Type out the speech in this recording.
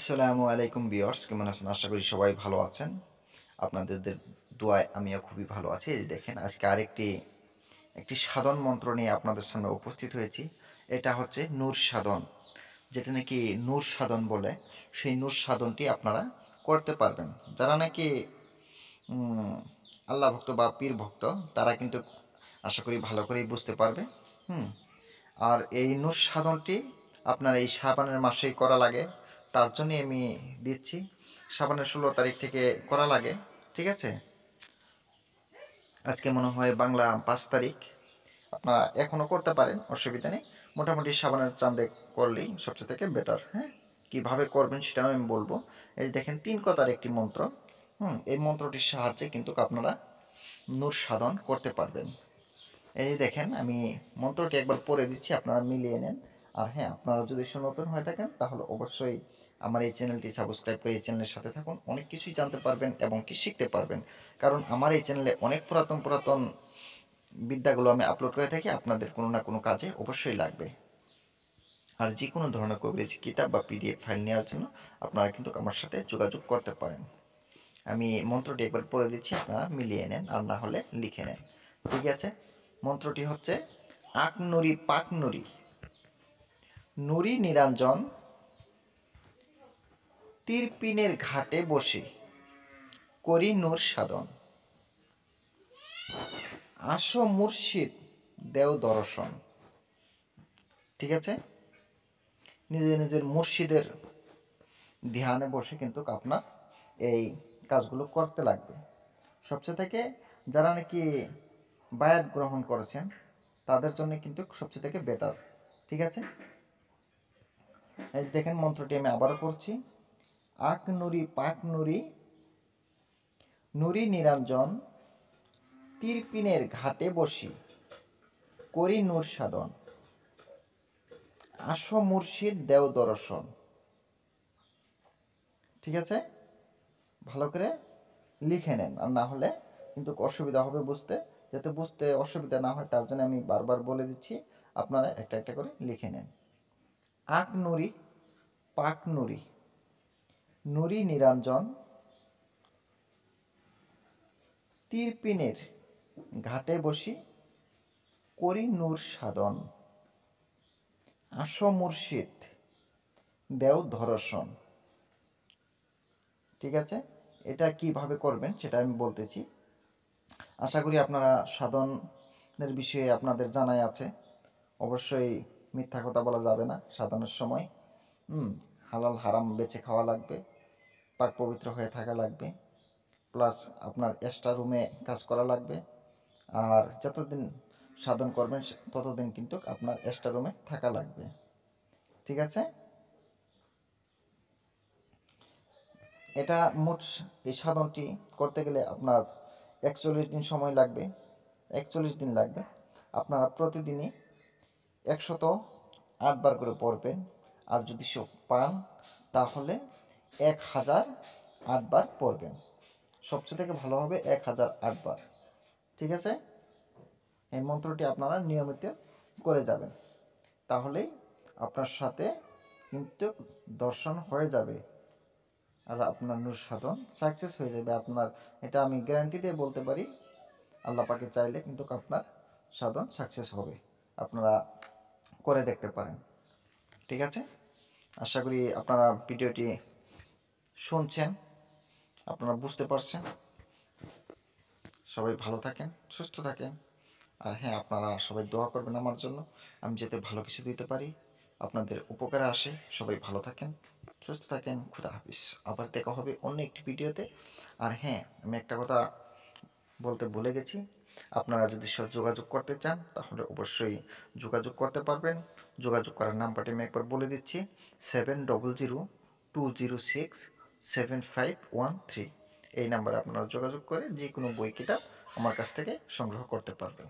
আসসালামু আলাইকুম ভিউয়ার্স, কেমন আছেন? আশা করি সবাই ভালো আছেন। আপনাদের দোয়ায় আমিও খুবই ভালো আছি। এই যে দেখেন, আজকে একটি সাধন মন্ত্র নিয়ে আপনাদের সামনে উপস্থিত হয়েছি। এটা হচ্ছে নূর সাধন, যেটা নাকি নূর সাধন বলে। সেই নূর সাধনটি আপনারা করতে পারবেন। যারা নাকি উম, আল্লাহ ভক্ত বা পীর ভক্ত, তারা কিন্তু আশা করি ভালো করেই বুঝতে পারবে। হুম আর এই নূর সাধনটি আপনার এই শাবানের মাসেই করা লাগে। তার জন্যই আমি দিচ্ছি। শাবানের 16 তারিখ থেকে করা লাগে। ঠিক আছে, আজকে মনে হয় বাংলা 5 তারিখ। আপনারা এখনও করতে পারেন, অসুবিধা নেই। মোটামুটি শাবানের চাঁদে করলেই সবচেয়ে থেকে বেটার। হ্যাঁ, কীভাবে করবেন সেটাও আমি বলবো। এই যে দেখেন, 3 কথার একটি মন্ত্র। এই মন্ত্রটির সাহায্যে কিন্তু আপনারা নূর সাধন করতে পারবেন। এই দেখেন, আমি মন্ত্রটি একবার পড়ে দিচ্ছি, আপনারা মিলিয়ে নেন। আর হ্যাঁ, আপনারা যদি নতুন হয়ে থাকেন তাহলে অবশ্যই আমার এই চ্যানেলটি সাবস্ক্রাইব করে এই চ্যানেলের সাথে থাকুন। অনেক কিছুই জানতে পারবেন এবং কি শিখতে পারবেন। কারণ আমার এই চ্যানেলে অনেক পুরাতন পুরাতন বিদ্যাগুলো আমি আপলোড করে থাকি, আপনাদের কোনো না কোনো কাজে অবশ্যই লাগবে। আর যে কোনো ধরনের কভারেজ কিতাব বা পিডিএফ ফাইল নেওয়ার জন্য আপনারা কিন্তু আমার সাথে যোগাযোগ করতে পারেন। আমি মন্ত্রটি একবার পড়ে দিচ্ছি, আপনারা মিলিয়ে নেন, আর না হলে লিখে নেন। ঠিক আছে, মন্ত্রটি হচ্ছে: আক নুরি পাক নুরি, নুরি নিরঞ্জন, তীরপিনের ঘাটে বসে করি নূর সাধন, আসো মুর্শিদ দেও দর্শন। ঠিক আছে, নিজের মুর্শিদের ধ্যানে বসে কিন্তু আপনার এই কাজগুলো করতে লাগবে। সবচেয়ে থেকে যারা নাকি বায়াত গ্রহণ করেছেন তাদের জন্য কিন্তু সবচেয়ে থেকে বেটার। ঠিক আছে, এই যে দেখেন, মন্ত্রটি আমি আবারও পড়ছি: আক নুরি পাক নুরি, নুরি নিরঞ্জন, তীরপিনের ঘাটে বসি করি নূর সাধন, আসো মুর্শিদ দেও দর্শন। ঠিক আছে, ভালো করে লিখে নেন, আর না হলে কিন্তু অসুবিধা হবে বুঝতে। যাতে বুঝতে অসুবিধা না হয় তার জন্য আমি বারবার বলে দিচ্ছি, আপনারা একটা একটা করে লিখে নেন। আক নুরি পাক নুরি, নুরি নিরঞ্জন, তীরপিনের ঘাটে বসি করি নূর সাধন, আসো মুর্শিদ দেও দর্শন। ঠিক আছে, এটা কিভাবে করবেন সেটা আমি বলতেছি। আশা করি আপনারা সাধনের বিষয়ে আপনাদের জানাই আছে। অবশ্যই মিথ্যা কথা বলা যাবে না সাধনের সময়। হালাল হারাম বেছে খাওয়া লাগবে, পাক পবিত্র হয়ে থাকা লাগবে, প্লাস আপনার এক্সট্রা রুমে কাজ করা লাগবে। আর যতদিন সাধন করবেন ততদিন কিন্তু আপনার এক্সট্রা রুমে থাকা লাগবে। ঠিক আছে, এটা মোট এই সাধনটি করতে গেলে আপনার 41 দিন সময় লাগবে। 41 দিন লাগবে। আপনারা প্রতিদিনই 108 বার করে পড়বেন। আর যদি পান তাহলে 1008 বার পড়বেন। সবচেয়ে থেকে ভালো হবে 1008 বার। ঠিক আছে, এই মন্ত্রটি আপনারা নিয়মিত করে যাবেন, তাহলেই আপনার সাথে কিন্তু দর্শন হয়ে যাবে আর আপনার নূর সাধন সাকসেস হয়ে যাবে। আপনার এটা আমি গ্যারান্টি দিয়ে বলতে পারি, আল্লাহ পাকে চাইলে কিন্তু আপনার সাধন সাকসেস হবে। আপনারা করে দেখতে পারেন। ঠিক আছে, আশা করি আপনারা ভিডিওটি শুনছেন, আপনারা বুঝতে পারছেন। সবাই ভালো থাকেন, সুস্থ থাকেন। আর হ্যাঁ, আপনারা সবাই দোয়া করবেন আমার জন্য, আমি যাতে ভালো কিছু দিতে পারি, আপনাদের উপকারে আসে। সবাই ভালো থাকেন, সুস্থ থাকেন। খুদা হাফিজ। আবার দেখা হবে অন্য একটি ভিডিওতে। আর হ্যাঁ, আমি একটা কথা বলতে ভুলে গেছি, আপনারা যদি যোগাযোগ করতে চান তাহলে অবশ্যই যোগাযোগ করতে পারবেন। যোগাযোগ করার নাম্বারটি আমি একবার বলে দিচ্ছি: 7002067513। এই নাম্বারে আপনারা যোগাযোগ করে যে কোনো বই কিতাব আমার কাছ থেকে সংগ্রহ করতে পারবেন।